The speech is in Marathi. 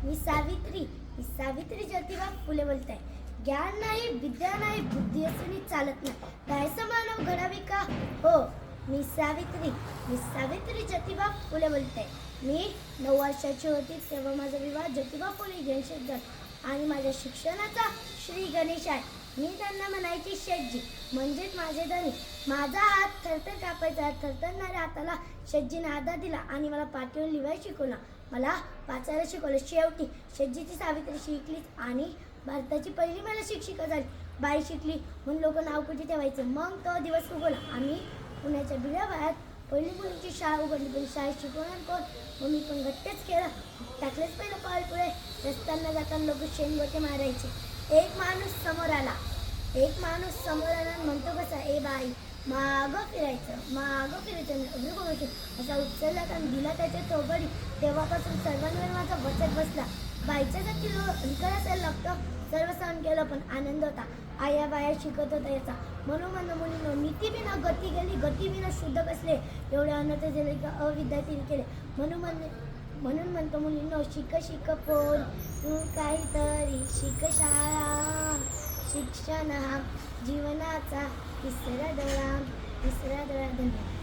मी सावित्री ज्योतिबा फुले बोलते आहे. ज्ञान नाही, विद्या नाही, बुद्धी असूनही चालत नाही. कायसा मानव घडावी का? हो, मी सावित्री ज्योतिबा फुले बोलते आहे. मी 9 वर्षाची होती तेव्हा माझा विवाह ज्योतिबा फुले यांच्याशी झाला आणि माझ्या शिक्षणाचा श्री गणेश आहे. मी त्यांना म्हणायची शेटजी, म्हणजेच माझे धनी. माझा हात थरथर कापायचा. थरथरणाऱ्या हाताला शेटजीने आधार दिला आणि मला पाठीवर लिहायला शिकवलं. मला वाचायला शिकवलं. शेवटी शेटजीची सावित्री शिकलीच आणि भारताची पहिली मला शिक्षिका झाली. बाई शिकली म्हणून लोक नाव कुठे ठेवायचे. मग तो दिवस उगवला. आम्ही पुण्याच्या बिळावायात पहिली मुलींची शाळा उघडली. पण शाळेत शिकवणार कोण? मग मी पण घट्टच केलं. टाकलेच पहिलं पाऊल पुढे. रस्त्यांना जाताना लोक शेणगोटे मारायचे. एक माणूस समोर आला आणि म्हणतो कसा, ए बाई, मागं फिरायचं असा उचलला आणि दिला त्याच्या थोबडी. तेव्हापासून सर्वांवर माझा वचक बसला. बाईच्या जाती विकार असायला लागतं. सर्व सहन केलं पण आनंद होता. आया बाया शिकत होता याचा. म्हणून मुलींनो, नीतीविना गती गेली, गतीविना शुद्ध कसले. एवढे अनर्थ झाले का अविद्यार्थी केले. म्हणून म्हणतो मुलींनो, शिक पोर, तू काहीतरी शिक. शाळा शिक्षण हा जीवनाचा तिसरा डोळा. धन्यवाद.